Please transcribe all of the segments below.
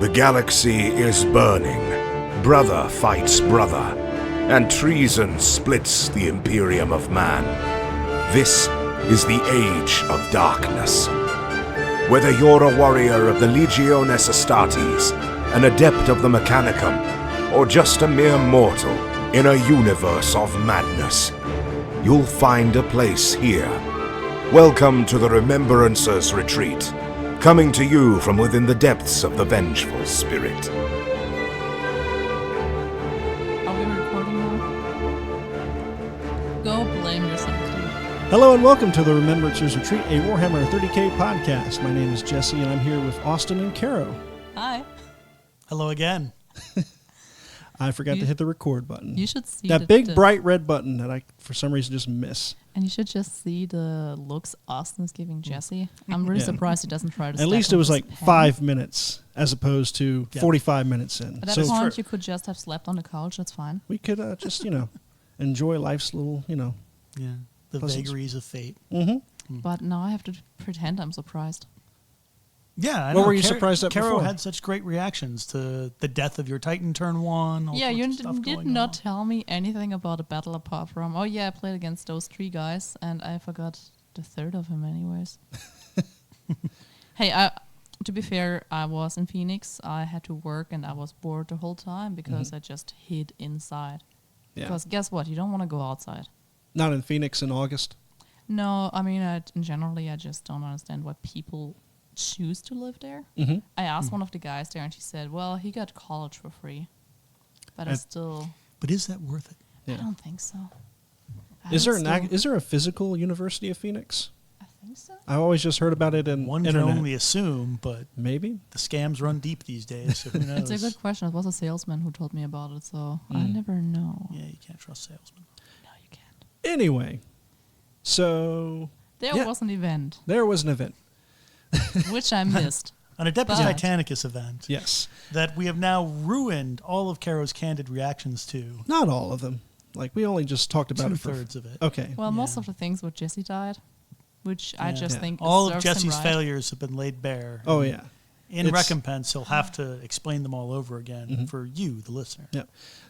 The galaxy is burning. Brother fights brother, and treason splits the Imperium of Man. This is the Age of Darkness. Whether you're a warrior of the Legiones Astartes, an adept of the Mechanicum, or just a mere mortal in a universe of madness, you'll find a place here. Welcome to the Remembrancers Retreat, coming to you from within the depths of the Vengeful Spirit. Are we recording now? Go blame yourself. Hello and welcome to the Remembrancers Retreat, a Warhammer 30k podcast. My name is Jesse and I'm here with Austin and Caro. Hi. Hello again. I forgot to hit the record button. You should see that big bright red button that I, for some reason, just miss. And you should just see the looks Austin is giving Jesse. I'm really surprised he doesn't try to. At least it was like 5 minutes as opposed to 45 minutes in. At that point, you could just have slept on the couch. That's fine. We could just, enjoy life's little, the puzzles. vagaries of fate. Mm-hmm. But now I have to pretend I'm surprised. Yeah, I what know. were you surprised at Caro before? had such great reactions to the death of your Titan turn 1. Yeah, you did not tell me anything about a battle apart from, oh yeah, I played against those 3 guys, and I forgot the third of him anyways. Hey, to be fair, I was in Phoenix. I had to work, and I was bored the whole time because I just hid inside. Yeah. Because guess what? You don't want to go outside. Not in Phoenix in August? No, I mean, generally, I just don't understand why people choose to live there. Mm-hmm. I asked one of the guys there, and she said, well, he got college for free. But I still... But is that worth it? Yeah. I don't think so. Is there a physical University of Phoenix? I think so. I always just heard about it in One internet. can only assume, but maybe the scams run deep these days, so who knows? It's a good question. It was a salesman who told me about it, so I never know. Yeah, you can't trust salesmen. No, you can't. Anyway, so... There was an event. There was an event. Which I missed. An Adeptus Titanicus event. Yes. That we have now ruined all of Caro's candid reactions to. Not all of them. Like, we only just talked about it for... 2/3 of it. Okay. Well, most of the things where Jesse died, which I just think all of serves him Jesse's right. failures have been laid bare. Oh, yeah. In recompense, he'll have to explain them all over again for you, the listener. Yeah.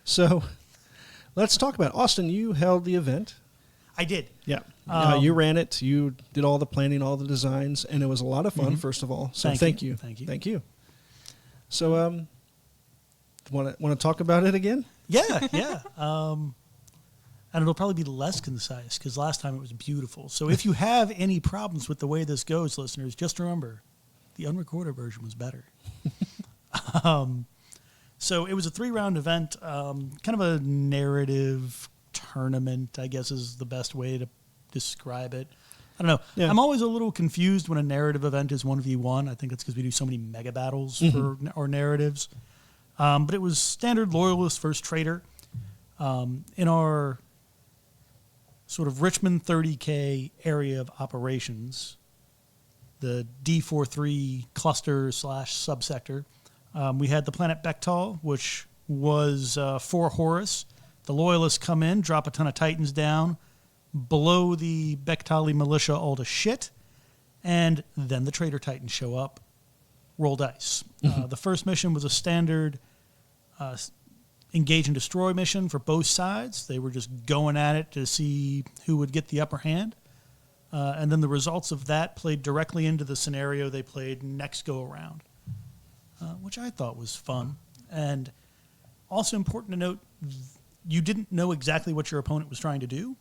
So, let's talk about it. Austin, you held the event. I did. Yeah. You ran it. You did all the planning, all the designs, and it was a lot of fun, first of all. So thank you. Thank you. So, want to talk about it again? Yeah. And it'll probably be less concise because last time it was beautiful. So if you have any problems with the way this goes, listeners, just remember the unrecorded version was better. So it was a 3-round event, kind of a narrative tournament, I guess is the best way to describe it. I don't know. Yeah. I'm always a little confused when a narrative event is 1v1. I think that's because we do so many mega battles for our narratives. But it was standard loyalist versus traitor. In our sort of Richmond 30K area of operations, the D43 cluster / subsector, we had the planet Bektal, which was for Horus. The loyalists come in, drop a ton of Titans down, blow the Bektali militia all to shit, and then the traitor Titans show up, roll dice. The first mission was a standard engage and destroy mission for both sides. They were just going at it to see who would get the upper hand. And then the results of that played directly into the scenario they played next go around, which I thought was fun. And also important to note, you didn't know exactly what your opponent was trying to do,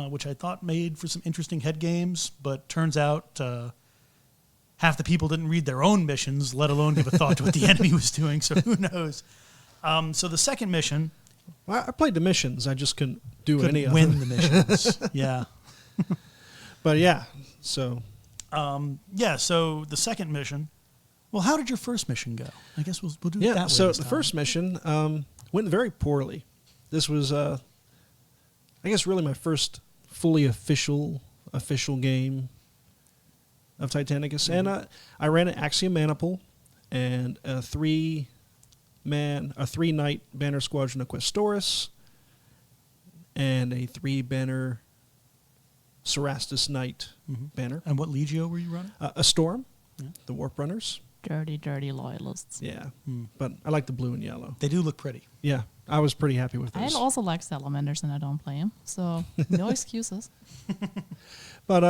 which I thought made for some interesting head games, but turns out half the people didn't read their own missions, let alone give a thought to what the enemy was doing, so who knows. So the second mission... Well, I played the missions. I just couldn't do any of them. Win the missions, yeah. But yeah, so... so the second mission... Well, how did your first mission go? I guess we'll do it that way. So the first mission went very poorly. This was, I guess, really my first fully official game of Titanicus. And I ran an Axiom Maniple and a 3-night banner squadron of Questoris and a 3-banner Cerastus Knight banner. And what Legio were you running? A Storm, the Warp Runners. Dirty, dirty loyalists. Yeah, but I like the blue and yellow. They do look pretty. Yeah, I was pretty happy with I those. also like salamanders, and I don't play them, so no excuses. But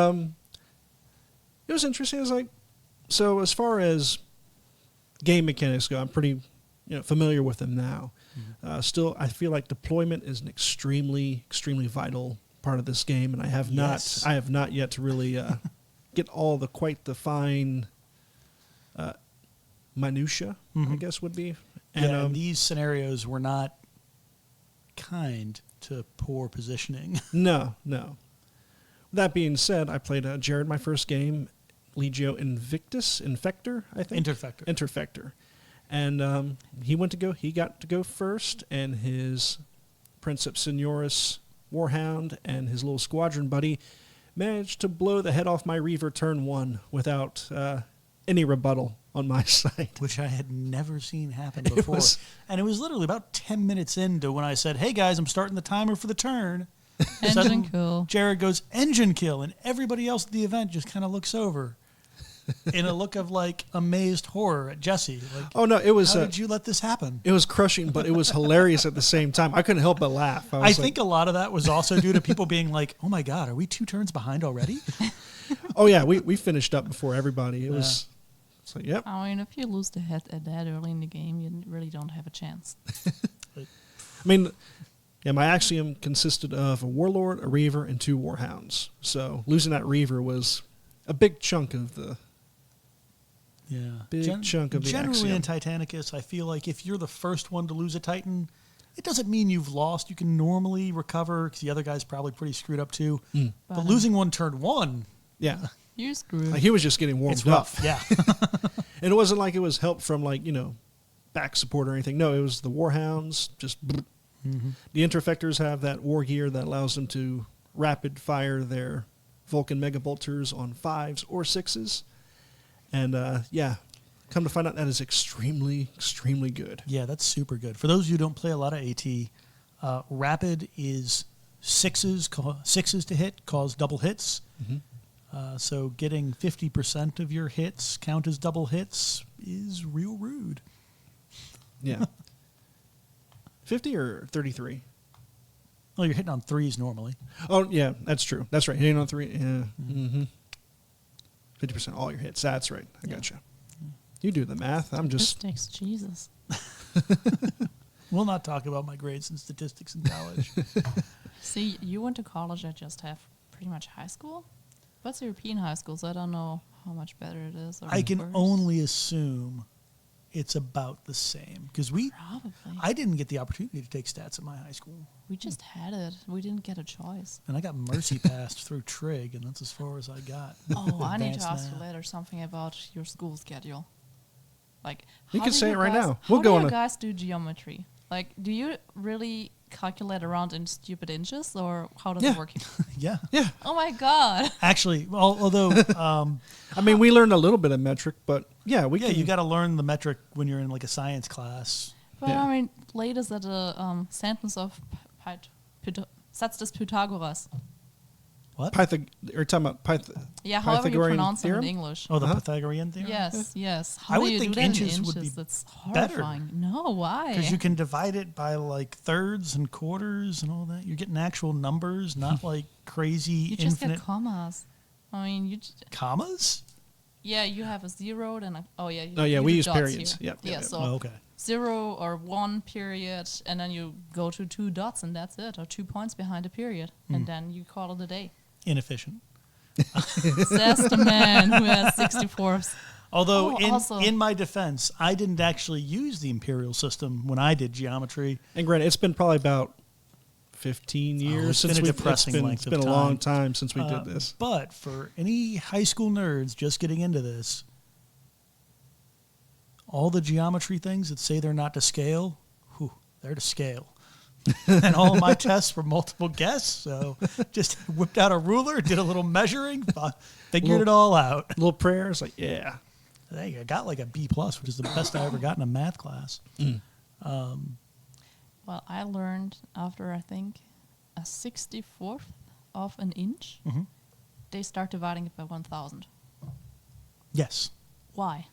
it was interesting. It was like, so as far as game mechanics go, I'm pretty familiar with them now. Still, I feel like deployment is an extremely, extremely vital part of this game, and I have not yet to really get all the quite the fine minutia, I guess would be. And these scenarios were not kind to poor positioning. No. That being said, I played Jared my first game, Legio Infector, I think. Interfector. And he got to go first, and his Princeps Senioris Warhound and his little squadron buddy managed to blow the head off my Reaver turn 1 without any rebuttal on my side. Which I had never seen happen before. And it was literally about 10 minutes into when I said, hey guys, I'm starting the timer for the turn. Engine kill. Jared goes, engine kill, and everybody else at the event just kind of looks over in a look of like amazed horror at Jesse. Like, oh no, it was. How did you let this happen? It was crushing, but it was hilarious at the same time. I couldn't help but laugh. I think a lot of that was also due to people being like, "Oh my god, are we 2 turns behind already?" Oh yeah, we finished up before everybody. It was. It's like, yep. I mean, if you lose the head at that early in the game, you really don't have a chance. I mean, yeah, my Axiom consisted of a Warlord, a Reaver, and 2 Warhounds. So losing that Reaver was a big chunk of the. Yeah, chunk of the generally Axiom. in Titanicus, I feel like if you're the first one to lose a Titan, it doesn't mean you've lost. You can normally recover because the other guy's probably pretty screwed up too. But losing one turn 1, yeah, you're screwed. like he was just getting warmed it's up. rough. Yeah. And it wasn't like it was help from back support or anything. No, it was the Warhounds. Just the Interfectors have that war gear that allows them to rapid fire their Vulcan Megabolters on 5s or 6s. And come to find out that is extremely, extremely good. Yeah, that's super good. For those of you who don't play a lot of AT, rapid is 6s to hit cause double hits. So getting 50% of your hits count as double hits is real rude. Yeah. 50 or 33? Oh, you're hitting on 3s normally. Oh, yeah, that's true. That's right. Hitting on 3. Yeah. 50% all your hits. That's right. I gotcha. You do the math. I'm just... Statistics, Jesus. We'll not talk about my grades in statistics in college. See, you went to college. I just have pretty much high school. What's European high school? So I don't know how much better it is. Or I can worse. only assume it's about the same because Probably. I didn't get the opportunity to take stats at my high school. We just had it. We didn't get a choice. And I got mercy passed through Trig, and that's as far as I got. Oh, I need to Advanced ask math. you later something about your school schedule. Like, You how can do say you it right guys- now. We'll How go do on you a- guys do geometry? Like, do you really calculate around in stupid inches, or how does Yeah. it work? Yeah. Yeah. Oh my god! Actually, although I mean, we learned a little bit of metric, but yeah, we can... you got to learn the metric when you're in like a science class. But Yeah. I mean, latest at a sentence of Satz des Pythagoras. What? You're talking about Yeah, however you Pythagorean pronounce them theorem? in English. Oh, the Uh-huh. Pythagorean theorem? Yes. How I do would you think do that inches in would inches? be That's better. horrifying. No, why? Because you can divide it by like thirds and quarters and all that. You're getting actual numbers, not like crazy You just infinite get commas. I mean, commas. yeah, you have a zero and a, Oh, yeah, you we do use dots periods. here. Yep. So Oh, okay. 0 or 1 period, and then you go to 2 dots, and that's it, or 2 points behind a period, and then you call it a day. Inefficient. Says the man who has 64s. Although also- in my defense, I didn't actually use the imperial system when I did geometry. And granted, it's been probably about 15 years it's since been a we've... depressing length It's been of a long time. time since we did this. But for any high school nerds just getting into this, all the geometry things that say they're not to scale, they're to scale. And all of my tests were multiple guess, so just whipped out a ruler, did a little measuring, figured it all out. Little prayers, like, yeah. Hey, I got like a B+, which is the best I ever got in a math class. Well, I learned after, I think, a 64th of an inch, they start dividing it by 1,000. Yes. Why?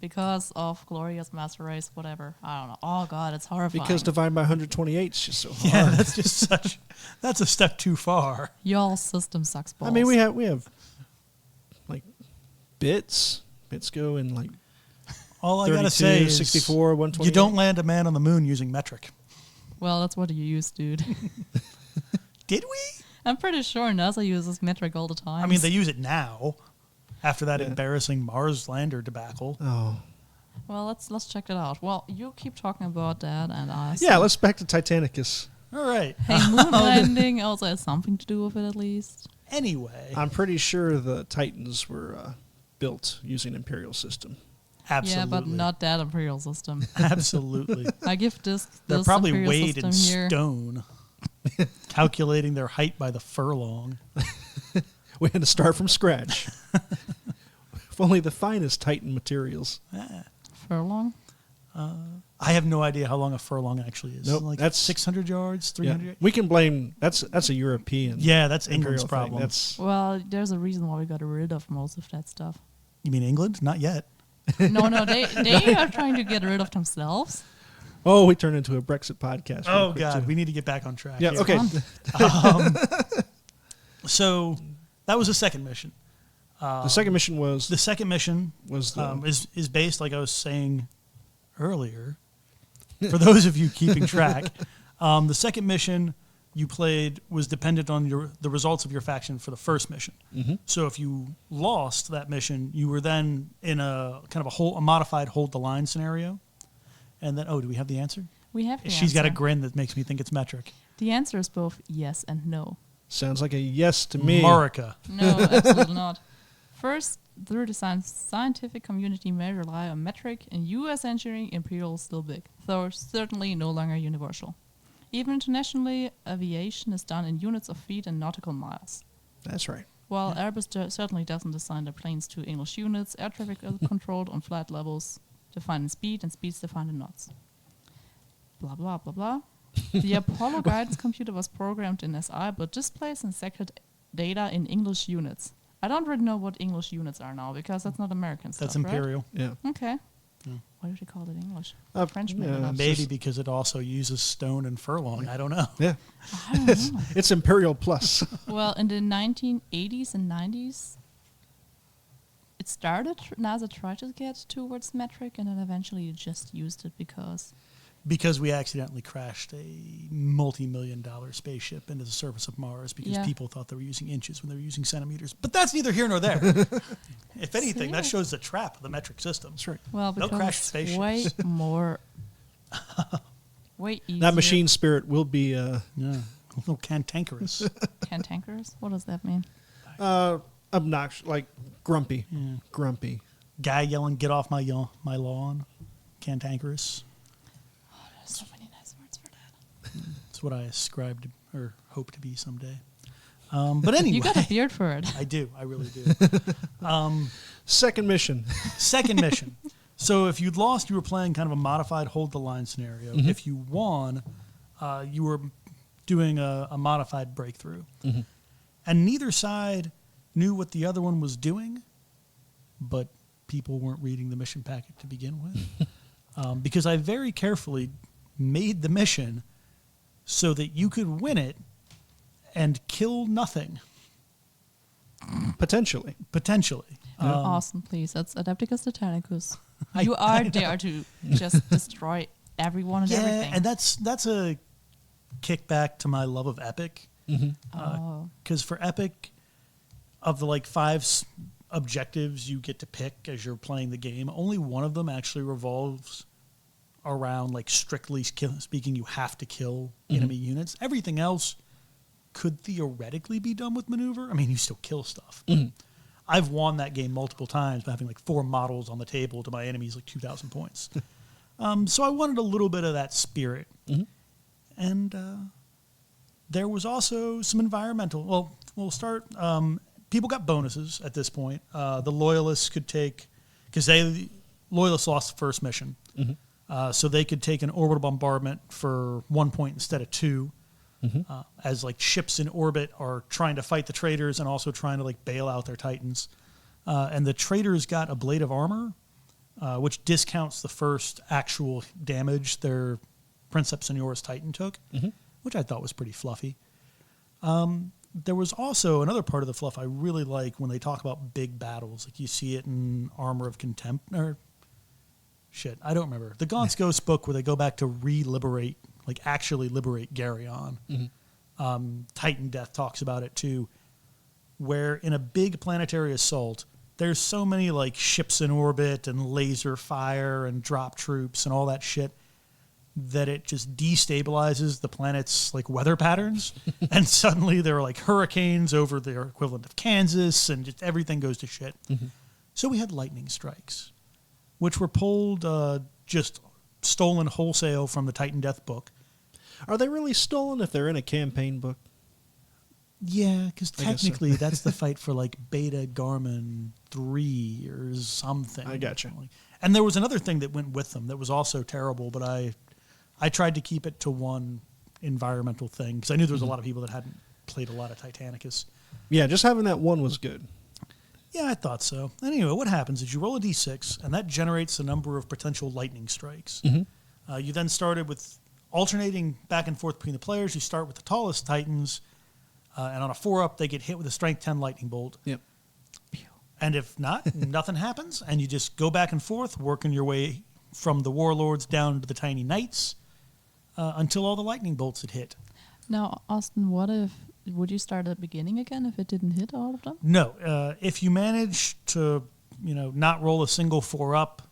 Because of Glorious Master Race, whatever. I don't know. Oh, God, it's horrifying. Because divided by 128 is just so hard. Yeah, that's just that's a step too far. Y'all's system sucks balls. I mean, we have like bits. Bits go in like All I 32, gotta say is 64, 128. you don't land a man on the moon using metric. Well, that's what you use, dude. Did we? I'm pretty sure NASA uses metric all the time. I mean, they use it now after that embarrassing Mars lander debacle. Oh. Well, let's check it out. Well, you keep talking about that, and I... Yeah, let's back to Titanicus. All right. Hey, moon landing also has something to do with it, at least. Anyway. I'm pretty sure the Titans were built using Imperial system. Absolutely. Yeah, but not that Imperial system. Absolutely. I give this They're probably Imperial weighed system in here. stone, calculating their height by the furlong. We had to start from scratch. If only the finest Titan materials. Furlong? I have no idea how long a furlong actually is. Nope, Like that's 600 yards, 300 Yeah. We can blame that's a European. Yeah, that's Imperial England's thing. problem. That's Well, there's a reason why we got rid of most of that stuff. You mean England? Not yet. No, they are trying to get rid of themselves. oh, we turned into a Brexit podcast. real Oh, quick, God. too. We need to get back on track. Yeah. here. Okay. So that was the second mission. The second mission was The second mission was the is based, like I was saying earlier, for those of you keeping track. The second mission you played was dependent on the results of your faction for the first mission. Mm-hmm. So if you lost that mission, you were then in a kind of a modified hold the line scenario. And then, do we have the answer? We have the She's got a answer. grin that makes me think it's metric. The answer is both yes and no. sounds like a yes to me. Morica. No, absolutely not. First, through the scientific community may rely on metric. In U.S. engineering, imperial is still big, though certainly no longer universal. Even internationally, aviation is done in units of feet and nautical miles. That's right. While Airbus certainly doesn't design their planes to English units, air traffic is controlled on flight levels defined in speed and speeds defined in knots. Blah, blah, blah, blah. The Apollo guidance computer was programmed in SI, but displays and secret data in English units. I don't really know what English units are now, because that's not American stuff, That's right? imperial. Yeah. Okay. Yeah. Why did you call it English? Uh, French, yeah, maybe not. it's Maybe just- because it also uses stone and furlong. I don't know. Yeah. I don't know. It's Imperial Plus. Well, in the 1980s and 90s, it started, NASA tried to get towards metric, and then eventually it just used it because... Because we accidentally crashed a multi-million-dollar spaceship into the surface of Mars because Yeah. people thought they were using inches when they were using centimeters. But that's neither here nor there. If anything, that shows the trap of the metric system. That's right. Well, They'll because crash it's spaceships. way more... way easier. That machine spirit will be Yeah, a little cantankerous. Cantankerous? What does that mean? obnoxious, like grumpy. Yeah. Grumpy. Guy yelling, "Get off my lawn!" Cantankerous. There's so many nice words for that. That's what I ascribe to or hope to be someday. But anyway, You got a beard for it. I do. I really do. Second mission. Second mission. So if you'd lost, you were playing kind of a modified hold the line scenario. Mm-hmm. If you won, you were doing a modified breakthrough. Mm-hmm. And neither side knew what the other one was doing, but people weren't reading the mission packet to begin with. Because I very carefully made the mission so that you could win it and kill nothing, Potentially. potentially. Awesome, please. That's Adepticus Titanicus. I- You I are know. there to just destroy everyone and everything. and that's a kickback to my love of Epic. Oh. Because for Epic, of the like 5 objectives you get to pick as you're playing the game, only one of them actually revolves around, like, strictly speaking, you have to kill enemy units. Everything else could theoretically be done with maneuver. I mean, you still kill stuff. I've won that game multiple times by having like 4 models on the table to my enemies like 2,000 points. So I wanted a little bit of that spirit. And there was also some environmental. Well, we'll start. People got bonuses at this point. The Loyalists could take, because Loyalists lost the first mission. So they could take an orbital bombardment for 1 point instead of 2. As like ships in orbit are trying to fight the traitors and also trying to like bail out their Titans. And the traitors got a blade of armor, which discounts the first actual damage their Princeps Senioris Titan took, which I thought was pretty fluffy. There was also another part of the fluff I really like when they talk about big battles. Like you see it in Armor of Contempt, I don't remember. The Gaunt's Ghost book where they go back to actually liberate Garyon. Titan Death talks about it too, where in a big planetary assault, there's so many like ships in orbit and laser fire and drop troops and all that shit that it just destabilizes the planet's like weather patterns. And suddenly there are like hurricanes over the equivalent of Kansas and just everything goes to shit. So we had lightning strikes, which were pulled, just stolen wholesale from the Titan Death book. Are they really stolen if they're in a campaign book? Yeah, because technically that's the fight for like Beta Garmin 3 or something. I gotcha. And there was another thing that went with them that was also terrible, but I tried to keep it to one environmental thing because I knew there was a lot of people that hadn't played a lot of Titanicus. Yeah, just having that one was good. Yeah, I thought so. Anyway, what happens is you roll a d6, and that generates a number of potential lightning strikes. You then started with alternating back and forth between the players. You start with the tallest Titans, and on a 4-up, they get hit with a Strength 10 lightning bolt. Yep. And if not, nothing happens, and you just go back and forth, working your way from the warlords down to the tiny knights until all the lightning bolts had hit. Now, Austin, would you start at the beginning again if it didn't hit all of them? No. If you manage to, not roll a single 4-up.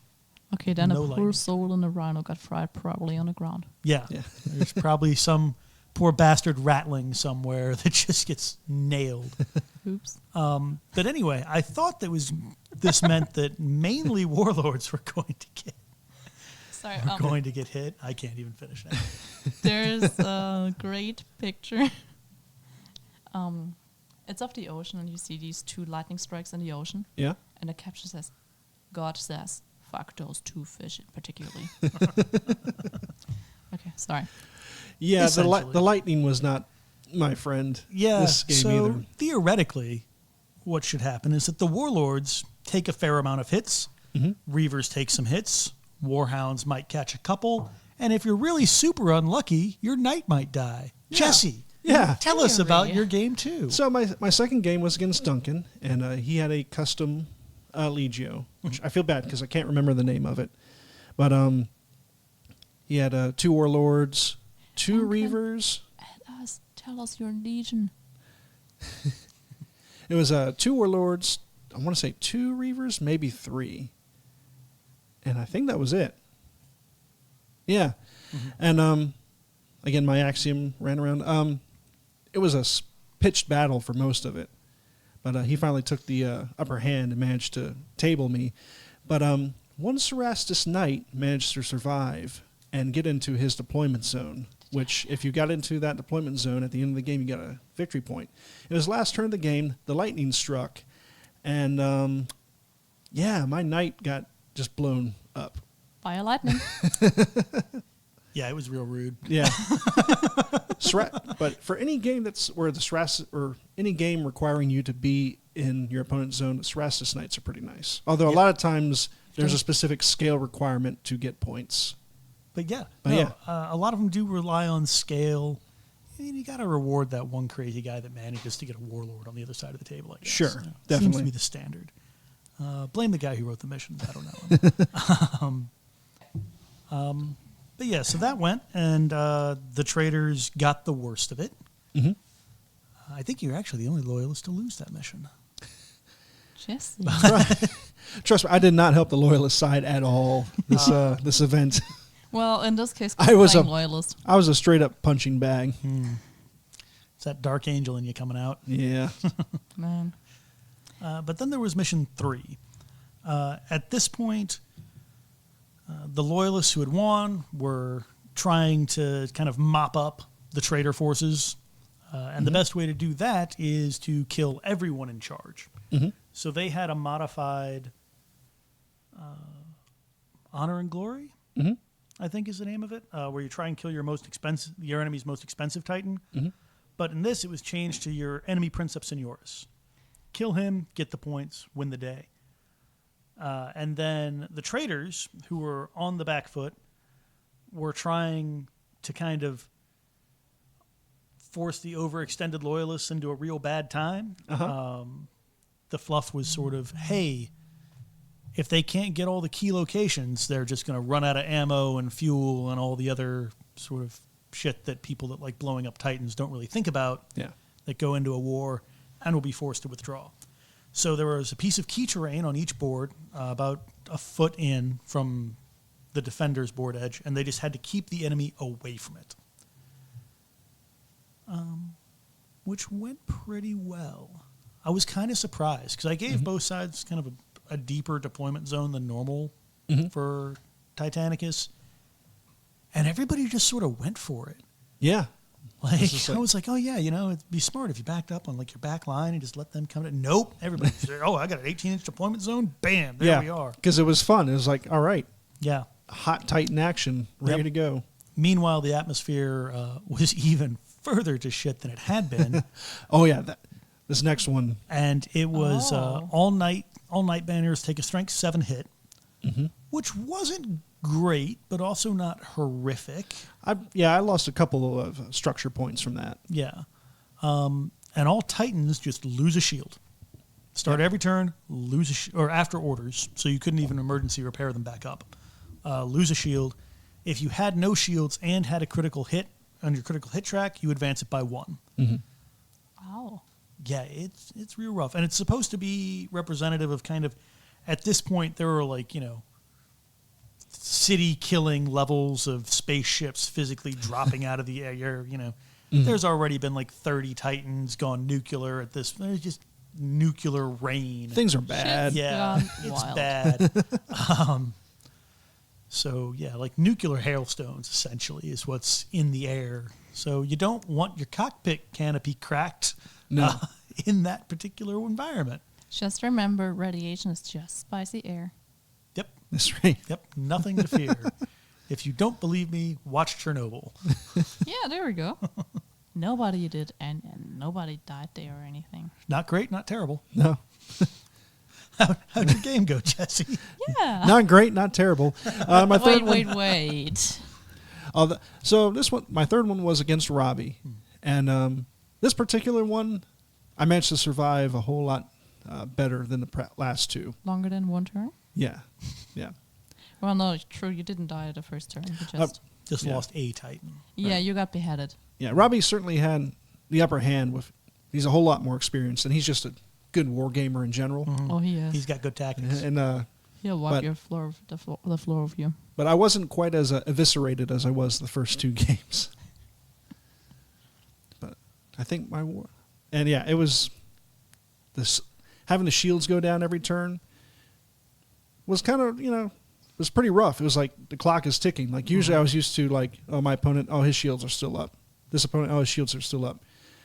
Okay, then no a poor lightning. soul in a rhino got fried probably on the ground. Yeah. There's probably some poor bastard rattling somewhere that just gets nailed. Oops. But anyway, I thought this meant that mainly warlords were going to get hit. I can't even finish that. There's a great picture. It's of the ocean, and you see these 2 lightning strikes in the ocean. Yeah. And the caption says, "God says, fuck those 2 fish particularly." Okay, sorry. Yeah, the lightning was not my friend. Yeah, this game so either. theoretically, what should happen is that the warlords take a fair amount of hits. Reavers take some hits. Warhounds might catch a couple. And if you're really super unlucky, your knight might die. Yeah. Jesse, Yeah. tell us about your game too. So my second game was against Duncan, and he had a custom Legio, which I feel bad because I can't remember the name of it. But he had 2 warlords, 2 Duncan. reavers. Tell us your legion. It was 2 warlords. I want to say 2 reavers, maybe 3, and I think that was it. Yeah, and again, my Axiom ran around. It was a pitched battle for most of it, but he finally took the upper hand and managed to table me. But one Cerastus Knight managed to survive and get into his deployment zone, which if you got into that deployment zone at the end of the game, you got a victory point. It was last turn of the game, the lightning struck, and my knight got just blown up. Fire lightning. Yeah, it was real rude. Yeah. But for any game where the Cerastus, or any game requiring you to be in your opponent's zone, the Cerastus Knights are pretty nice. Although a lot of times there's a specific scale requirement to get points. But yeah, a lot of them do rely on scale. You got to reward that one crazy guy that manages to get a warlord on the other side of the table, I guess. Sure, definitely. Seems to be the standard. Blame the guy who wrote the missions. I don't know. But yeah, so that went, and the traders got the worst of it. I think you're actually the only loyalist to lose that mission. Jesse. Trust me, I did not help the loyalist side at all this event. Well, in this case, I was a loyalist. I was a straight up punching bag. It's that dark angel in you coming out. Yeah. Man. But then there was mission 3. At this point, the loyalists who had won were trying to kind of mop up the traitor forces. And the best way to do that is to kill everyone in charge. So they had a modified Honor and Glory, I think is the name of it, where you try and kill your enemy's most expensive Titan. But in this, it was changed to your enemy Princeps Senioris. Kill him, get the points, win the day. And then the traders, who were on the back foot, were trying to kind of force the overextended loyalists into a real bad time. The fluff was sort of, hey, if they can't get all the key locations, they're just going to run out of ammo and fuel and all the other sort of shit that people that like blowing up Titans don't really think about, that go into a war and will be forced to withdraw. So there was a piece of key terrain on each board, about a foot in from the defender's board edge, and they just had to keep the enemy away from it. Which went pretty well. I was kind of surprised because I gave both sides kind of a deeper deployment zone than normal for Titanicus, and everybody just sort of went for it. Yeah. Like, I was like, oh yeah, it'd be smart if you backed up on like your back line and just let them come in. Nope. Everybody said, oh, I got an 18-inch deployment zone. Bam, there we are. Because it was fun. It was like, all right. Yeah. Hot Titan action, ready to go. Meanwhile, the atmosphere was even further to shit than it had been. Oh yeah, this next one. And it was all night banners take a strength 7 hit, which wasn't great, but also not horrific. I lost a couple of structure points from that. Yeah. And all Titans just lose a shield. Start every turn, lose or after orders, so you couldn't even emergency repair them back up. Lose a shield. If you had no shields and had a critical hit on your critical hit track, you advance it by 1. Wow. Yeah, it's real rough. And it's supposed to be representative of kind of, at this point, there were like, city-killing levels of spaceships physically dropping out of the air, There's already been like 30 Titans gone nuclear at this. There's just nuclear rain. Things are bad. Yeah, it's bad. So, yeah, like nuclear hailstones, essentially, is what's in the air. So you don't want your cockpit canopy cracked in that particular environment. Just remember, radiation is just spicy air. Yep. That's right. Yep, nothing to fear. If you don't believe me, watch Chernobyl. Yeah, there we go. Nobody did, and nobody died there or anything. Not great, not terrible. No. How'd your game go, Jesse? Yeah. Not great, not terrible. My third wait. So this one, my third one was against Robbie. And this particular one, I managed to survive a whole lot better than the last two. Longer than 1 turn? Yeah. Well, no, true. You didn't die at the first turn. You just lost a Titan. Yeah, you got beheaded. Yeah, Robbie certainly had the upper hand. He's a whole lot more experienced, and he's just a good war gamer in general. Oh, he is. He's got good tactics. And he'll wipe the floor of you. But I wasn't quite as eviscerated as I was the first 2 games. But I think it was this having the shields go down every turn was kind of, it was pretty rough. It was like the clock is ticking. Like usually I was used to like, oh, my opponent, oh, his shields are still up. This opponent, oh, his shields are still up.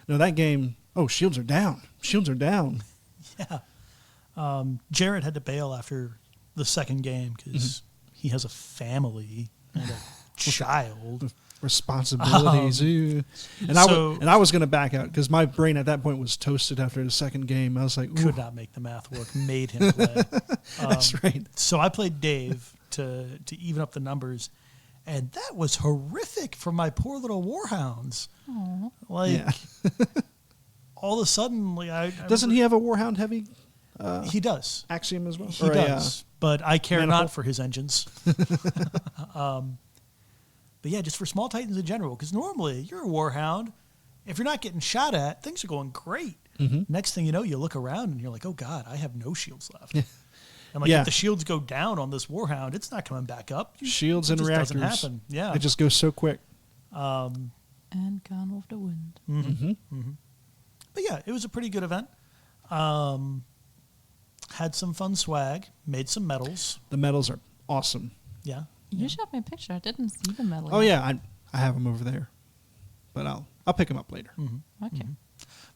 No, that game, oh, shields are down. Shields are down. Yeah. Jared had to bail after the second game because he has a family and a child. Responsibilities. And I was going to back out because my brain at that point was toasted after the second game. I was like, could not make the math work. Made him play. That's right. So I played Dave to even up the numbers, and that was horrific for my poor little warhounds. Aww. Like all of a sudden, like doesn't he have a warhound heavy? He does. Axiom as well. He does, but I care manifold? not for his engines. But yeah, just for small Titans in general, because normally you're a warhound. If you're not getting shot at, things are going great. Next thing you know, you look around and you're like, oh God, I have no shields left. And if the shields go down on this warhound, it's not coming back up. Shields and reactors. Doesn't happen. Yeah. It just goes so quick. And Gone with the Wind. But yeah, it was a pretty good event. Had some fun swag. Made some medals. The medals are awesome. Yeah. You showed me a picture. I didn't see the medal. Oh yeah, I have them over there, but I'll pick them up later. Okay.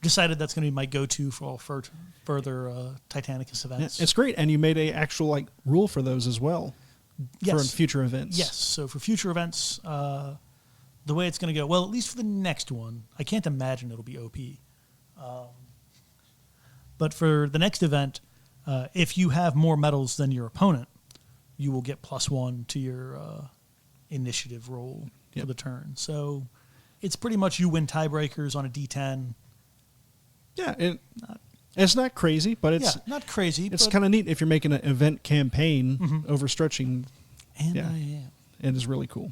Decided that's going to be my go-to for all further Titanicus events. Yeah, it's great, and you made a actual rule for those as well. Yes. For future events. Yes. So for future events, the way it's going to go, well, at least for the next one, I can't imagine it'll be OP. But for the next event, If you have more medals than your opponent, you will get +1 to your initiative roll for the turn. So it's pretty much you win tiebreakers on a D10. Yeah, it's not crazy, but it's not crazy. It's kind of neat if you're making an event campaign overstretching. And I am. It is really cool.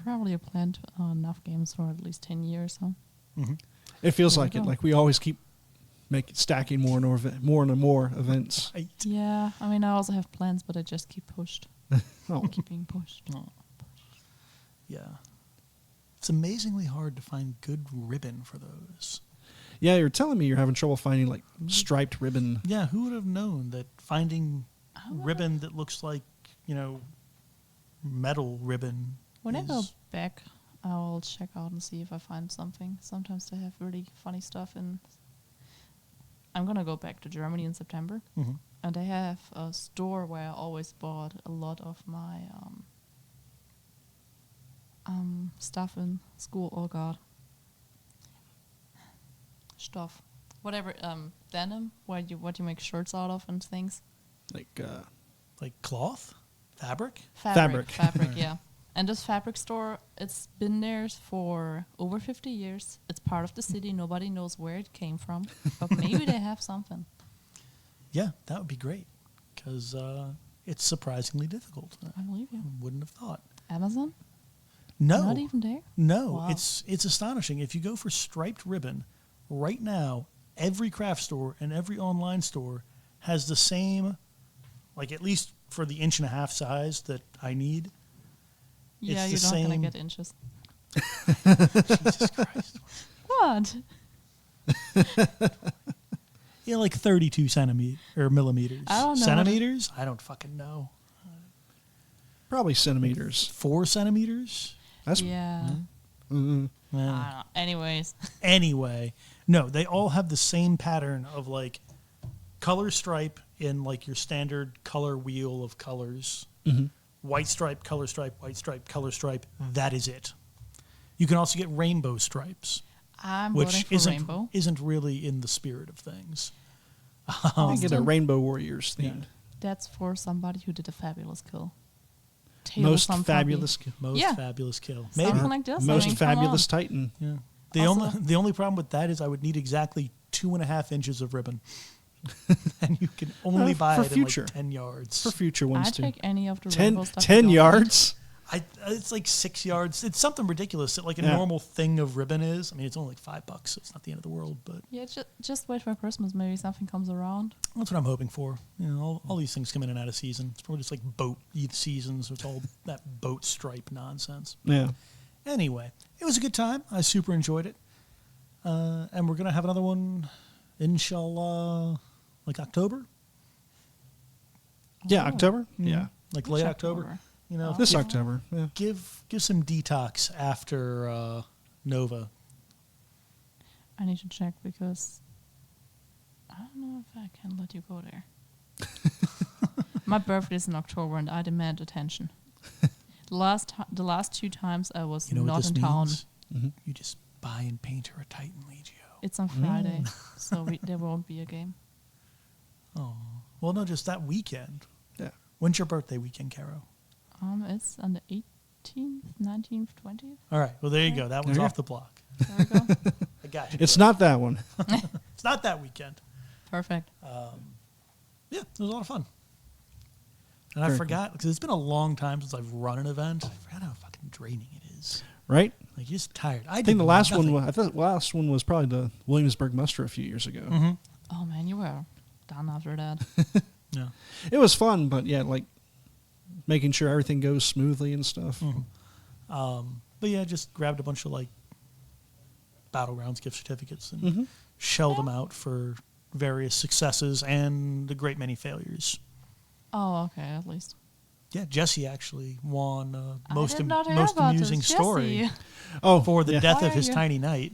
Probably have planned enough games for at least 10 years. So. It feels like it. Like we always keep stacking more and more events. Right. Yeah, I mean, I also have plans, but I just keep pushed. Keep being pushed. Yeah. It's amazingly hard to find good ribbon for those. Yeah, you're telling me you're having trouble finding like striped ribbon. Yeah, who would have known that finding ribbon that looks like, metal ribbon. When I go back, I'll check out and see if I find something. Sometimes they have really funny stuff. And I'm going to go back to Germany in September. And they have a store where I always bought a lot of my stuff in school. Oh, God. Stuff. Whatever, denim, what you make shirts out of and things. Like cloth? Fabric? Fabric, yeah. And this fabric store, it's been there for over 50 years. It's part of the city. Nobody knows where it came from. But maybe they have something. Yeah, that would be great. Because it's surprisingly difficult. I believe you. Wouldn't have thought. Amazon? No. Not even there? No. Wow. It's astonishing. If you go for striped ribbon, right now, every craft store and every online store has the same, like at least for the 1.5-inch size that I need. Yeah, it's you're not going to get inches. Jesus Christ. What? Yeah, like 32 millimeters. I don't know. Centimeters? I don't fucking know. probably centimeters. 4 centimeters? That's Yeah. mm, I don't know. Anyways. Anyway, no, they all have the same pattern of like color stripe in like your standard color wheel of colors. White stripe, color stripe, white stripe, color stripe. That is it. You can also get rainbow stripes, I'm voting which for rainbow. isn't really in the spirit of things. I get a Rainbow Warriors themed. That's for somebody who did a fabulous kill. Taylor Most some fabulous, Most Yeah. fabulous kill. Something Maybe. like this. I most mean, come fabulous on. Titan. Yeah. Also- The only problem with that is I would need exactly 2.5 inches of ribbon. And you can only buy for it future. in like 10 yards. For future ones I too. take any of the 10, rainbow stuff. 10 you don't yards? It's like 6 yards. It's something ridiculous that like a Yeah. normal thing of ribbon is. I mean, it's only like $5, so it's not the end of the world, but need. Yeah, just wait for Christmas. Maybe something comes around. that's what I'm hoping for. You know, all these things come in and out of season. It's probably just like boat seasons. It's all that boat stripe nonsense. Yeah. Anyway, it was a good time. I super enjoyed it. And we're going to have another one, inshallah, like October? Yeah, Oh. October? Yeah. Like Which late October? You know, This Oh. October. Yeah. give some detox after Nova. I need to check because I don't know if I can let you go there. My birthday is in October and I demand attention. The last 2 times I was You know what not this in town. means? You just buy and paint her a Titan Legio. It's on Friday, so there won't be a game. Oh, well, no, just that weekend. Yeah. When's your birthday weekend, Caro? It's on the 18th, 19th, 20th. All right. Well, there you go. That one's There you off the block. There we go. I got you. It's not that one. It's not that weekend. Perfect. Yeah, it was a lot of fun. And I Very forgot, because it's been a long time since I've run an event. I forgot how fucking draining it is. Right? Like, you're just tired. I think the last one was probably the Williamsburg Muster a few years ago. Oh man, you were done after that. Yeah. It was fun, but yeah, like making sure everything goes smoothly and stuff. But yeah, just grabbed a bunch of like Battlegrounds gift certificates and shelled them out for various successes and a great many failures. Oh, okay, at least. Yeah, Jesse actually won I most did not hear most about amusing this. story Jesse. Oh, for the yeah. death Why of are his you- tiny knight.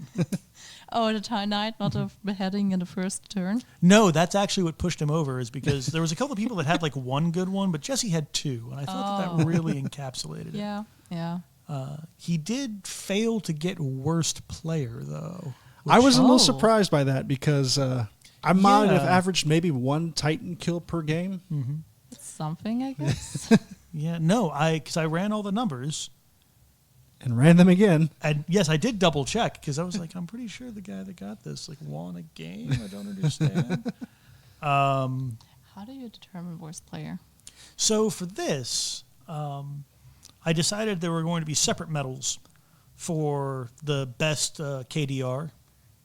Oh, the time night, not a beheading in the first turn. No, that's actually what pushed him over, is because there was a couple of people that had like one good one, but Jesse had 2, and I thought that really encapsulated it. Yeah, yeah. He did fail to get worst player though. I was a little Oh. surprised by that because I might have averaged maybe 1 Titan kill per game. Mm-hmm. It's something, I guess. Yeah, no, because I ran all the numbers. And ran them again. And yes, I did double check because I was like, I'm pretty sure the guy that got this won a game. I don't understand. How do you determine worst player? So for this, I decided there were going to be separate medals for the best KDR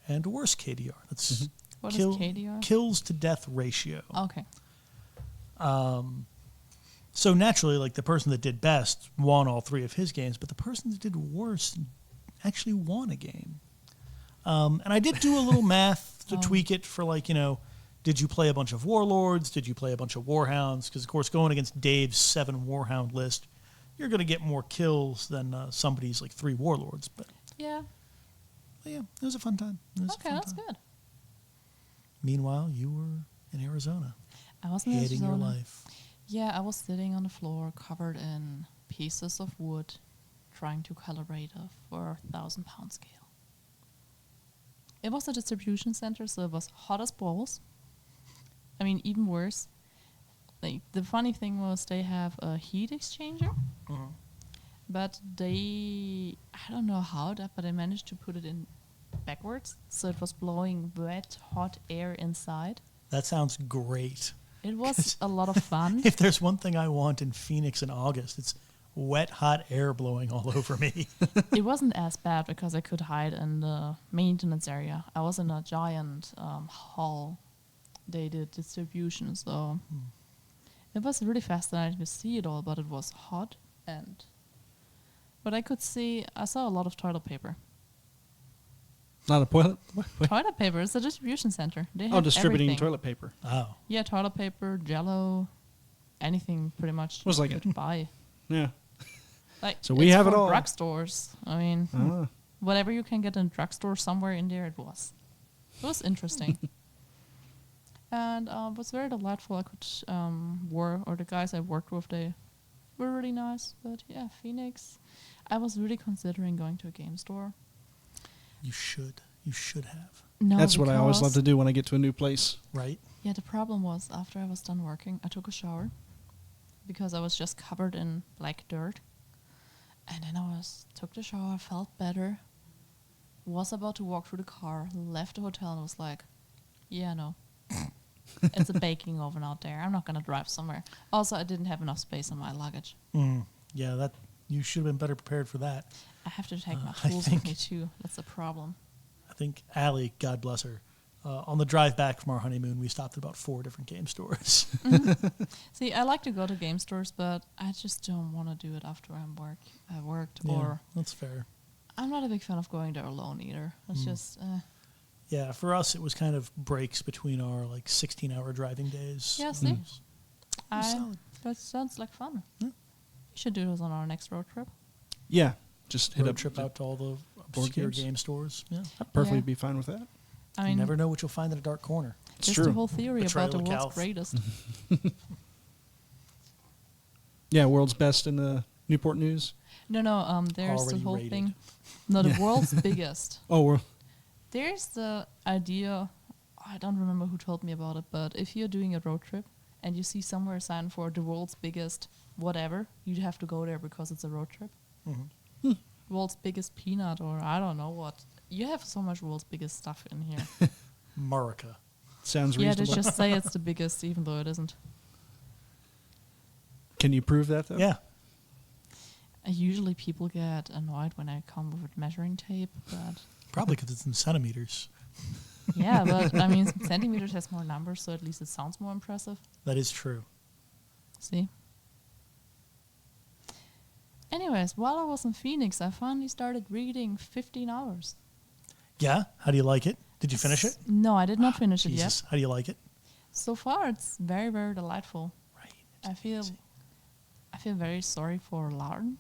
and worst KDR. That's What is KDR? Kills to death ratio. Okay. So naturally, the person that did best won all 3 of his games, but the person that did worst actually won a game. And I did do a little math to tweak it for did you play a bunch of Warlords? Did you play a bunch of Warhounds? Because, of course, going against Dave's 7 Warhound list, you're going to get more kills than somebody's 3 Warlords. But yeah, it was a fun time. Okay, that's good. Meanwhile, you were in Arizona. I was in hating Arizona. your life. Yeah, I was sitting on the floor covered in pieces of wood trying to calibrate a 4,000-pound scale. It was a distribution center, so it was hot as balls. I mean, even worse. The funny thing was they have a heat exchanger, but I don't know how but they managed to put it in backwards, so it was blowing wet, hot air inside. That sounds great. It was a lot of fun. If there's one thing I want in Phoenix in August, it's wet, hot air blowing all over me. It wasn't as bad because I could hide in the maintenance area. I was in a giant hall. They did distribution, so it was really fascinating to see it all, but it was hot. But I saw a lot of toilet paper. Not a toilet? Toilet paper is a distribution center. They have distributing everything. toilet paper. Oh. Yeah, toilet paper, Jell-O, anything pretty much. Was you could buy. Yeah. So we have it all. Drugstores. I mean, whatever you can get in a drugstore, somewhere in there it was. It was interesting. And it was very delightful. I could the guys I worked with, they were really nice. But yeah, Phoenix. I was really considering going to a game store. You should. You should have. No, That's what I always love to do when I get to a new place. Right? Yeah, the problem was after I was done working, I took a shower because I was just covered in black dirt. And then took the shower, felt better, was about to walk through the car, left the hotel, and was like, yeah, no. It's a baking oven out there. I'm not going to drive somewhere. Also, I didn't have enough space on my luggage. Yeah, you should have been better prepared for that. I have to take my tools with me, too. That's the problem. I think Allie, God bless her, on the drive back from our honeymoon, we stopped at about 4 different game stores. See, I like to go to game stores, but I just don't want to do it after I worked. Yeah, or that's fair. I'm not a big fan of going there alone either. It's just... Yeah, for us, it was kind of breaks between our 16-hour driving days. Yeah, see? Solid. That sounds like fun. Yeah. We should do this on our next road trip. Yeah. Just hit Road a trip out to all the obscure game stores. Yeah. I'd perfectly Yeah. be fine with that. I You mean, never know what you'll find in a dark corner. It's just true. the whole theory Betrayal about the of world's Calf. greatest. Yeah, world's best in the Newport News. No, there's Already the whole rated. thing. No, the world's biggest. Oh, There's the idea, I don't remember who told me about it, but if you're doing a road trip and you see somewhere a sign for the world's biggest whatever, you'd have to go there because it's a road trip. World's biggest peanut, or I don't know what. You have so much world's biggest stuff in here. America. sounds Yeah, reasonable. they just say it's the biggest, even though it isn't. Can you prove that, though? Yeah. Usually people get annoyed when I come with measuring tape, but... Probably because it's in centimeters. Yeah, but I mean, centimeters has more numbers, so at least it sounds more impressive. That is true. See? Anyways, while I was in Phoenix, I finally started reading 15 hours. Yeah? How do you like it? Did you finish it? No, I did not finish it yet. Jesus. How do you like it? So far, it's very, very delightful. Right. I feel very sorry for Larn.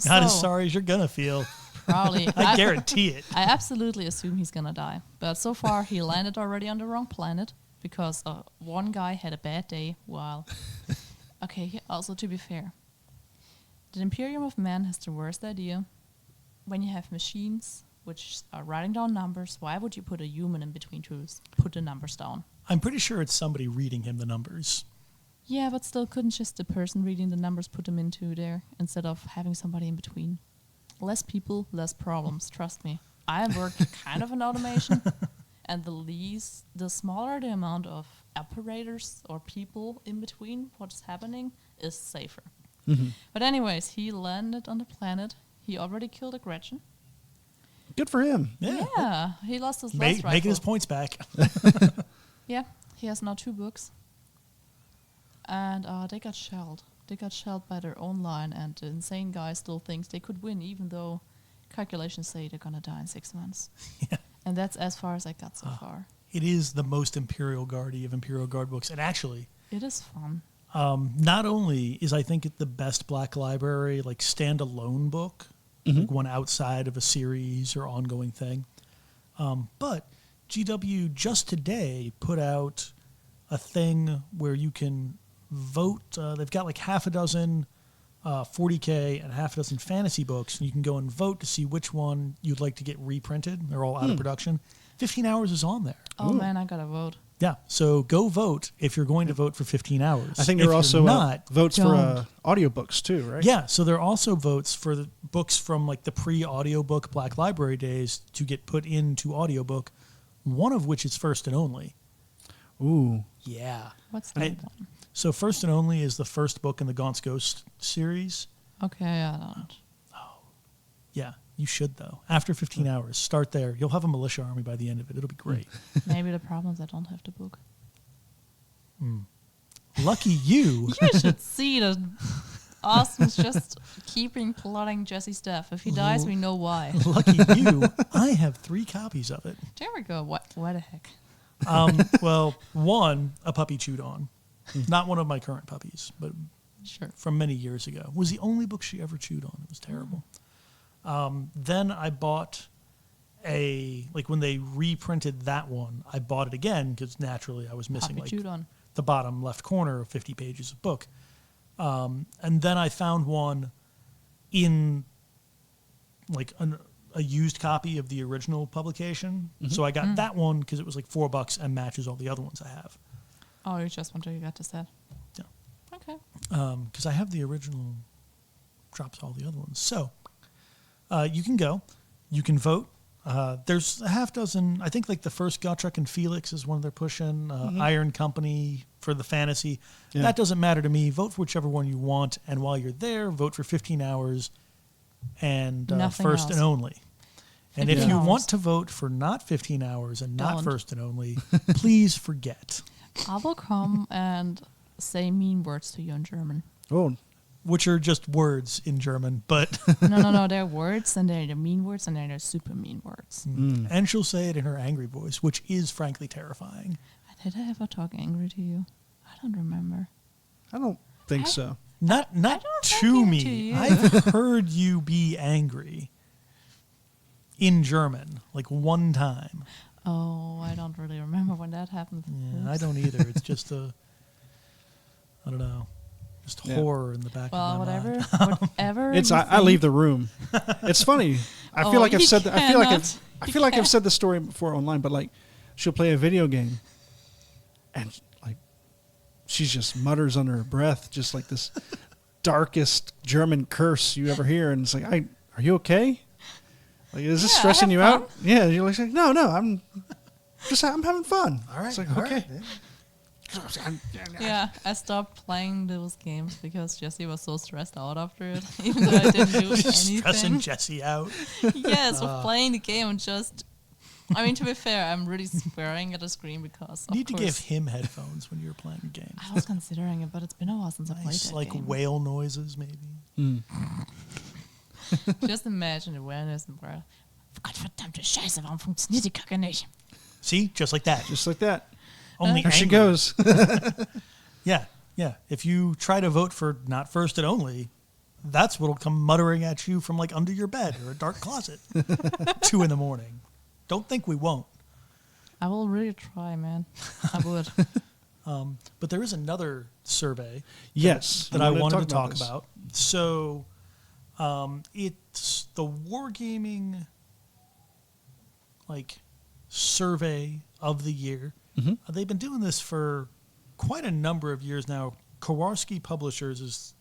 Not as sorry as you're going to feel. Probably. I guarantee it. I absolutely assume he's gonna die. But so far, he landed already on the wrong planet because one guy had a bad day while... Okay, also to be fair, the Imperium of Man has the worst idea when you have machines which are writing down numbers. Why would you put a human in between to put the numbers down? I'm pretty sure it's somebody reading him the numbers. Yeah, but still, couldn't just the person reading the numbers put them into there instead of having somebody in between? Less people, less problems. Trust me. I work kind of in automation, and the smaller the amount of operators or people in between what's happening is safer. Mm-hmm. But anyways, he landed on the planet. He already killed a Gretchen. Good for him. Yeah, he lost his last rifle. Making his points back. Yeah, he has now 2 books. And they got shelled. They got shelled by their own line, and the insane guy still thinks they could win, even though calculations say they're gonna die in 6 months. Yeah. And that's as far as I got so far. It is the most Imperial Guard-y of Imperial Guard books. And actually, It is fun. not only is, I think, it the best Black Library, like, standalone book, like one outside of a series or ongoing thing, but GW just today put out a thing where you can vote. They've got like half a dozen 40K and half a dozen fantasy books, and you can go and vote to see which one you'd like to get reprinted. They're all out of production. 15 hours is on there. Oh man, I gotta vote. Yeah, so go vote if you're going to vote for 15 hours. I think if there are also you're not, votes don't. for audiobooks too, right? Yeah, so there are also votes for the books from like the pre-audiobook Black Library days to get put into audiobook, one of which is First and Only. Ooh. Yeah. What's that And one? So First and Only is the first book in the Gaunt's Ghost series. Okay, I don't. Yeah, you should, though. After 15 hours, start there. You'll have a militia army by the end of it. It'll be great. Maybe the problem is I don't have the book. Lucky you. You should see that Austin's just keeping plotting Jesse's death. If he dies, we know why. Lucky you. I have 3 copies of it. There we go. What the heck? Well, one, a puppy chewed on. Not one of my current puppies, but Sure. from many years ago. Was the only book she ever chewed on. It was terrible. Then I bought when they reprinted that one, I bought it again because naturally I was missing Puppy chewed on. the bottom left corner of 50 pages of book. And then I found one in like a used copy of the original publication. So I got that one because it was like $4 and matches all the other ones I have. Oh, you just want to get to set. Yeah. Okay. Because I have the original, drops all the other ones. So you can go, you can vote. There's a half dozen, I think like the first Gotrek and Felix is one they're pushing, Iron Company for the fantasy. Yeah. That doesn't matter to me. Vote for whichever one you want. And while you're there, vote for 15 hours and Nothing First else. and Only. And if 15 you hours. want to vote for not 15 hours and not Don't. First and Only, please forget. I will come and say mean words to you in German. Oh, Which are just words in German, but No, they're words, and they're the mean words, and they're super mean words. and she'll say it in her angry voice, which is frankly terrifying. Did I ever talk angry to you? I don't remember. I don't think so. Not don't to think it me. to you. I've heard you be angry in German, like one time. Oh, I don't really remember when that happened. Yeah, I Oops. don't either. It's just I don't know, just Yeah. horror in the back Well, of my whatever, mind. whatever. It's you I leave think. the room. It's funny. I feel Oh, like I've you said that. I feel like cannot. I've said this story before online, but like she'll play a video game, and like she just mutters under her breath, just like this darkest German curse you ever hear, and it's like, are you okay? Like, is this Yeah, I stressing have you fun. out? Yeah, you're like, no, I'm having fun. All right, It's like, all right. okay. Yeah, I stopped playing those games because Jesse was so stressed out after it, even though I didn't do Stressing anything. Jesse out. Yes, with playing the game and just. I mean, to be fair, I'm really swearing at the screen because. You need to of give course, him headphones when you're playing games. I was considering it, but it's been a while since I played Nice, that like game. whale noises, maybe. Just imagine awareness and where. Gottverdammte Scheiße, warum funktioniert die Kacke nicht? See, just like that. Just like that. Only There she angry. goes. Yeah. If you try to vote for not First and Only, that's what'll come muttering at you from like under your bed or a dark closet, 2 a.m. Don't think we won't. I will really try, man. I would. But there is another survey Yes, that I wanted to this. talk about. So it's the Wargaming like survey of the year. They've been doing this for quite a number of years now. Kowarski Publishers is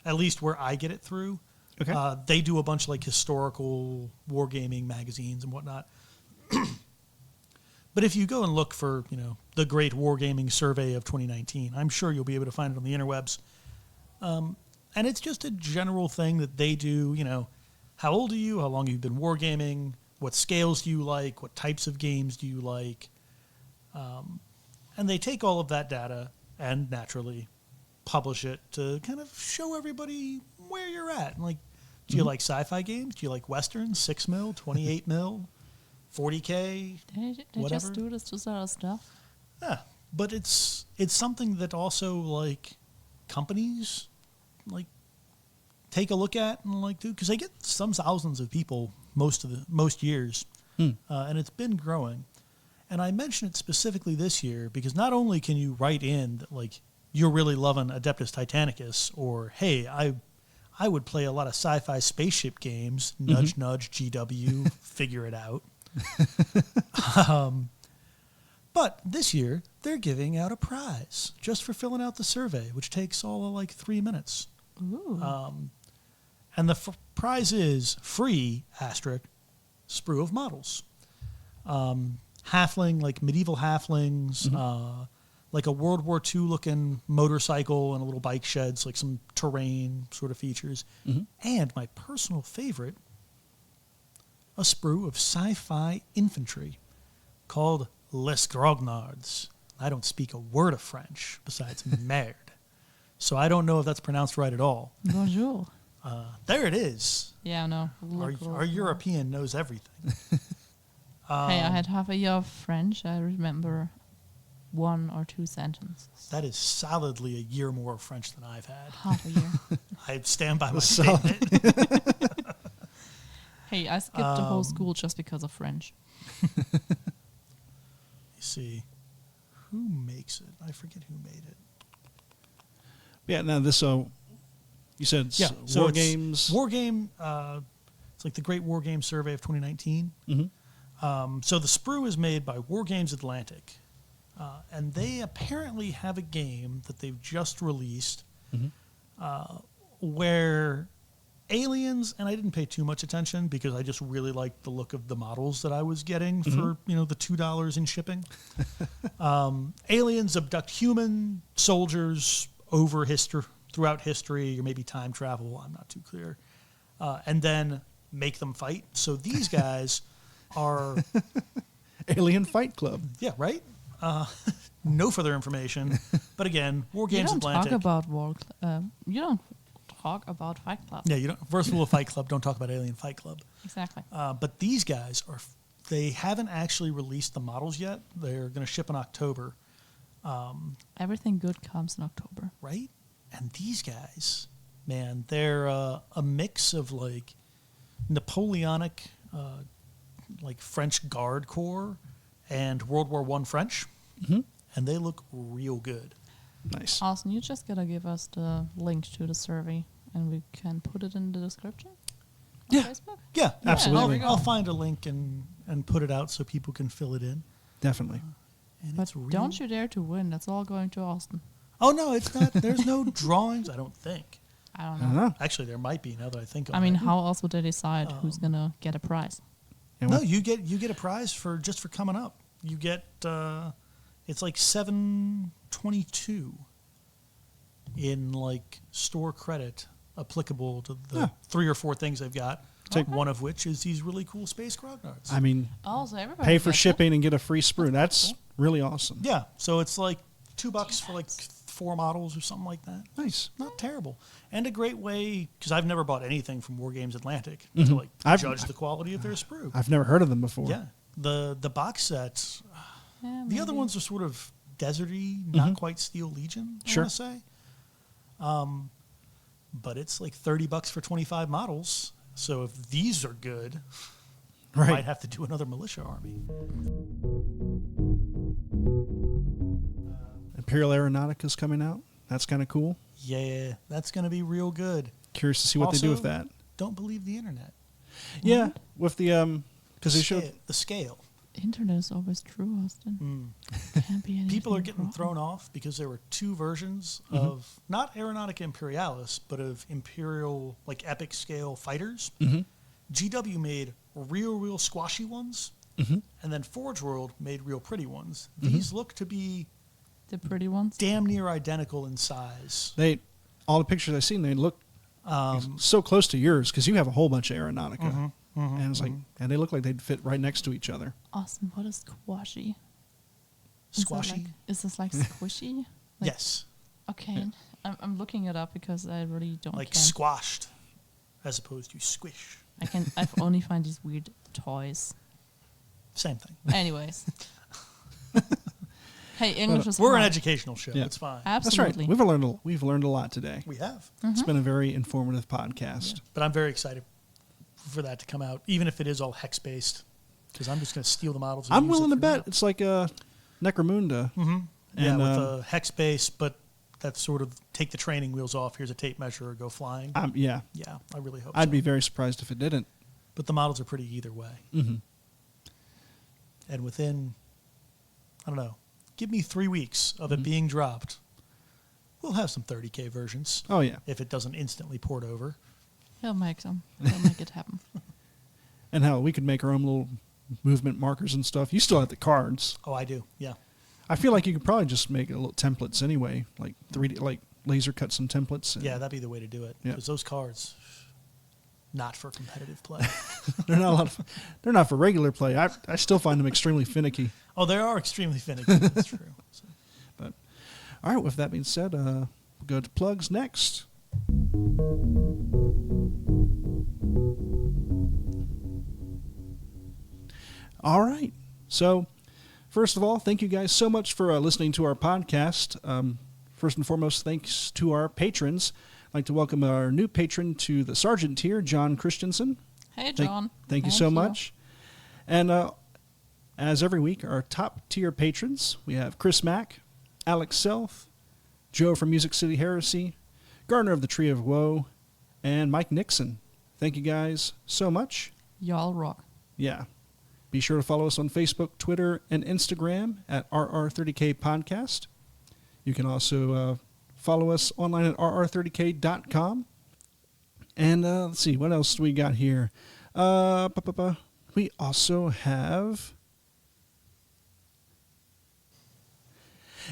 at least where I get it through. Okay. They do a bunch of like historical wargaming magazines and whatnot. But if you go and look for, the Great Wargaming Survey of 2019, I'm sure you'll be able to find it on the interwebs. And it's just a general thing that they do, how old are you? How long have you been wargaming? What scales do you like? What types of games do you like? And they take all of that data and naturally publish it to kind of show everybody where you're at. Like, do you like sci-fi games? Do you like westerns, 6 mil, 28 mil, 40K? They whatever? just do this to sell stuff. Yeah, but it's something that also like companies like take a look at and like do, because they get some thousands of people most years, and it's been growing. And I mention it specifically this year because not only can you write in that like you're really loving Adeptus Titanicus, or hey, I would play a lot of sci-fi spaceship games, nudge nudge GW, figure it out. But this year they're giving out a prize just for filling out the survey, which takes all of like 3 minutes. Ooh. And the prize is free asterisk sprue of models. Halfling, like medieval halflings, like a World War II looking motorcycle and a little bike sheds, like some terrain sort of features. And my personal favorite, a sprue of sci-fi infantry called Les Grognards. I don't speak a word of French besides merde. So I don't know if that's pronounced right at all. Bonjour. There it is. Yeah, no. Our European knows everything. Hey, I had half a year of French. I remember 1 or 2 sentences. That is solidly a year more of French than I've had. Half a year. I stand by my statement. Hey, I skipped the whole school just because of French. You see, who makes it? I forget who made it. Yeah, now this, you said So War it's Games. War Game, it's like the Great War Game Survey of 2019. So the sprue is made by War Games Atlantic. And they apparently have a game that they've just released where aliens, and I didn't pay too much attention because I just really liked the look of the models that I was getting for, the $2 in shipping. Aliens abduct human soldiers throughout history, or maybe time travel, I'm not too clear, and then make them fight. So these guys are... Alien Fight Club. Yeah, right? No further information. But again, War Games Atlantic. You don't talk about Fight Club. Yeah, you don't. First rule of Fight Club: don't talk about Alien Fight Club. Exactly. But these guys they haven't actually released the models yet. They're going to ship in October. Everything good comes in October. Right? And these guys, man, they're a mix of like Napoleonic, like French Guard Corps and World War I French. And they look real good. Nice. Austin, you just gotta give us the link to the survey, and we can put it in the description on Facebook. Yeah, absolutely. I'll find a link and put it out so people can fill it in. Definitely. And But it's real. don't you dare to win. That's all going to Austin. Oh no, it's not. There's no drawings. I don't think. I don't I don't know. know. Actually, there might be now that I think of I mean, it. how else would they decide who's gonna get a prize? And No, what- you get a prize for coming up. You get it's like $7.22 in like store credit applicable to the 3 or 4 things they've got. Take- One of which is these really cool space grognards. I mean, Oh, so everybody pay for gets it? shipping and get a free sprue. That's really awesome. Yeah, so it's like $2 for like 4 models or something like that. Nice. Not terrible, and a great way because I've never bought anything from War Games Atlantic to like judge the quality of their sprue. I've never heard of them before. Yeah, the box sets. Yeah, The other maybe. ones are sort of deserty, not quite Steel Legion. I Sure. want to say. But it's like $30 for 25 models. So if these are good, I Right. might have to do another militia army. Imperial Aeronautica's coming out. That's kind of cool. Yeah, that's going to be real good. Curious to see what they do with Also, that. Don't believe the internet. Yeah, with the because they showed The scale. Internet is always true, Austin. Can't be anything People are getting wrong. thrown off because there were two versions of not Aeronautica Imperialis, but of Imperial, like epic scale fighters. GW made real squashy ones, and then Forge World made real pretty ones. These look to be The pretty ones. damn near identical in size. All the pictures I've seen, they look so close to yours because you have a whole bunch of Aeronautica, and it's like, and they look like they'd fit right next to each other. Austin, what is squashy? Is that Squashy? Is this like squishy? Like, Yes. Okay. I'm looking it up because I really don't Like care. squashed as opposed to squish. I've only find these weird toys. Same thing. Anyways. Hey, English is We're an hard. educational show. Yeah. It's fine. Absolutely. That's right. We've learned a lot today. We have. It's been a very informative podcast. But I'm very excited for that to come out, even if it is all hex-based, because I'm just going to steal the models. And I'm use willing it to for bet now. it's like a Necromunda. Yeah, with a hex base, but that's sort of take the training wheels off. Here's a tape measure, go flying. Yeah, Yeah, I really hope I'd so. be very surprised if it didn't. But the models are pretty either way. And within, I don't know, give me 3 weeks of it being dropped, we'll have some 30K versions. Oh yeah, If it doesn't instantly port over. He'll make them. He'll make it happen. and hell, we could make our own little movement markers and stuff. You still have the cards. Oh, I do. Yeah. I feel like you could probably just make a little templates anyway, like 3D, like laser cut some templates. and Yeah, that'd be the way to do it. Yeah. Because those cards, not for competitive play. they're not a lot of, they're not for regular play. I still find them extremely finicky. Oh, they are extremely finicky. That's true. So, But all right, with that being said, we'll go to plugs next. All right. So, first of all, thank you guys so much for listening to our podcast. First and foremost, thanks to our patrons. I'd like to welcome our new patron to the Sergeant tier, John Christensen. Hey, John. Thank you so much. And as every week, our top tier patrons, we have Chris Mack, Alex Self, Joe from Music City Heresy, Gardener of the Tree of Woe, and Mike Nixon. Thank you guys so much. Y'all rock. Yeah. Be sure to follow us on Facebook, Twitter, and Instagram at RR30K Podcast. You can also follow us online at rr30k.com. And let's see, what else do we got here? We also have...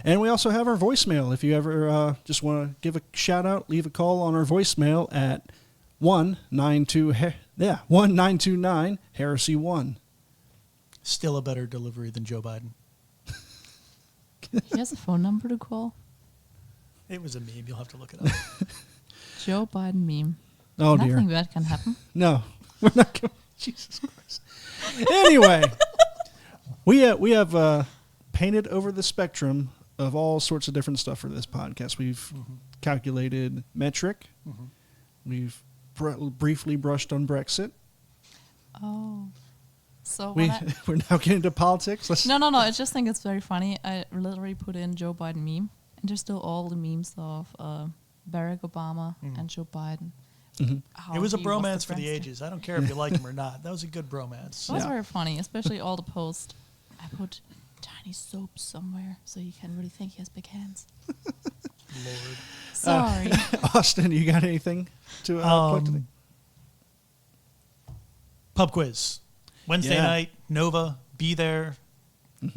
And we also have our voicemail. If you ever just want to give a shout out, leave a call on our voicemail at 1929 Heresy 1. still a better delivery than Joe Biden. He has a phone number to call. It was a meme. You'll have to look it up. Joe Biden meme. Oh, Nothing dear. bad can happen. No, we're not going. Jesus Christ. Anyway, we have painted over the spectrum of all sorts of different stuff for this podcast. We've calculated metric. We've briefly brushed on Brexit. Oh. So We're now getting into politics. No. I just think it's very funny. I literally put in Joe Biden meme, and there's still all the memes of Barack Obama and Joe Biden. How It was a he bromance the for the prankster. ages. I don't care if you like him or not. That was a good bromance. It was Yeah. very funny, especially all the posts. I put tiny soap somewhere so you can really think he has big hands. Lord. Sorry. Austin, you got anything to plug today? Pub quiz. Wednesday Yeah. night, Nova, be there.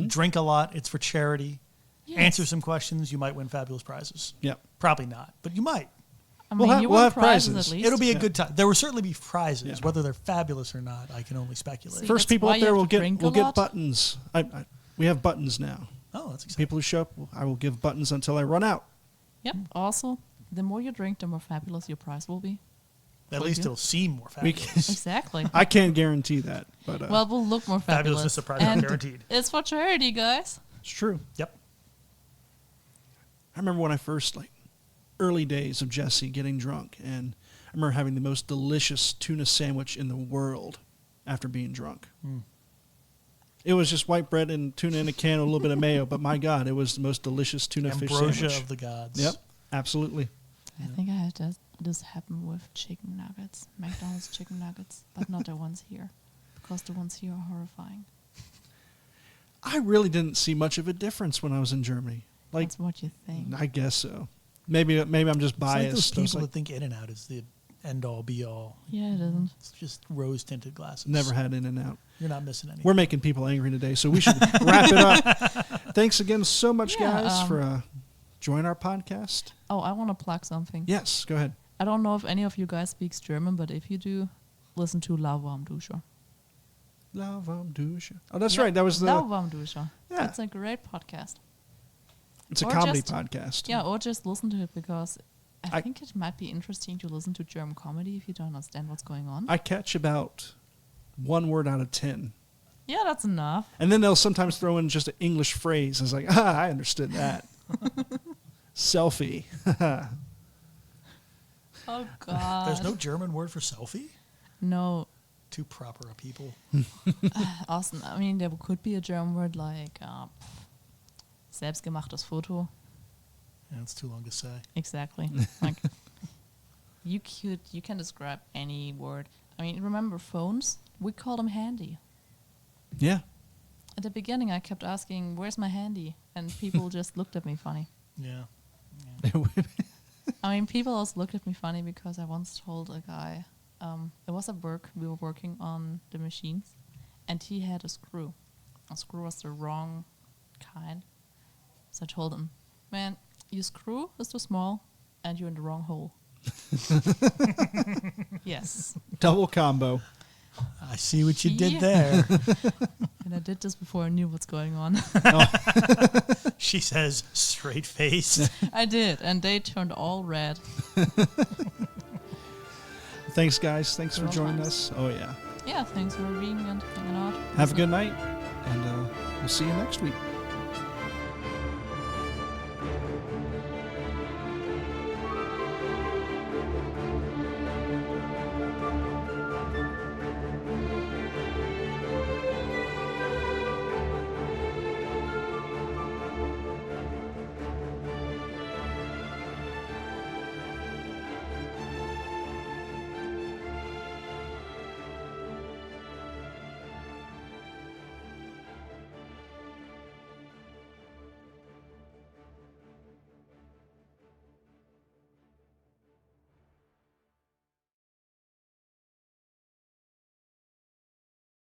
Drink a lot. It's for charity. Yes. Answer some questions. You might win fabulous prizes. Yep. Probably not, but you might. I We'll mean, have- you we'll won have prizes prizes. at least. It'll be a good time. There will certainly be prizes. Yeah. Whether they're fabulous or not, I can only speculate. See, First that's people why up you there have will to get drink a will get lot. buttons. We have buttons now. Oh, that's exciting. People who show up, I will give buttons until I run out. Yep. Also, the more you drink, the more fabulous your prize will be. At Told least you. it'll seem more We fabulous. Exactly. I can't guarantee that, but Well, we'll look more fabulous. Fabulousness of prize not And guaranteed. it's for charity, guys. it's true. Yep. I remember when I first, early days of Jesse getting drunk, and I remember having the most delicious tuna sandwich in the world after being drunk. It was just white bread and tuna in a can with a little bit of mayo, but my God, it was the most delicious tuna fish Ambrosia sandwich. of the gods. Yep, absolutely. I think I had this happen with chicken nuggets, McDonald's chicken nuggets, but not the ones here, because the ones here are horrifying. I really didn't see much of a difference when I was in Germany. Like, That's what you think. I guess so. Maybe I'm just It's like biased. those I was people like, that think In-N-Out is the end-all, be-all. Yeah, it isn't. It's just rose-tinted glasses. never had In-N-Out. You're not missing anything. We're making people angry today, so we should wrap it up. Thanks again so much, Yeah, guys, for joining our podcast. Oh, I want to plug something. Yes, go ahead. I don't know if any of you guys speaks German, but if you do, listen to Lauwarmduscher. Lauwarmduscher. Oh, that's Yep, right. That was the... Lauwarmduscher. Yeah. It's a great podcast. It's a Or comedy just- podcast. Yeah, or just listen to it because I I- think it might be interesting to listen to German comedy if you don't understand what's going on. I catch about 1 word out of 10. Yeah, that's enough. And then they'll sometimes throw in just an English phrase. And it's like, I understood that. Selfie. Oh, God. There's no German word for selfie? No, Too proper a people. Austin. I mean, there could be a German word like selbstgemachtes Foto. Yeah, it's too long to say. Exactly. Like you can describe any word. I mean, remember phones? We call them handy. Yeah. At the beginning, I kept asking, "Where's my handy?" and people just looked at me funny. Yeah. I mean, people also looked at me funny because I once told a guy, it was at work, we were working on the machines, and he had a screw. A screw was the wrong kind. So I told him, "Man, your screw is too small, and you're in the wrong hole." Yes. Double combo. I see what you did Yeah. there. And I did this before I knew what's going on. She says, straight face. I did, and they turned all red. Thanks, guys. Thanks for Real joining nice. us. Oh, yeah. Yeah, thanks for being and hanging out. Have a good night, and we'll see you next week.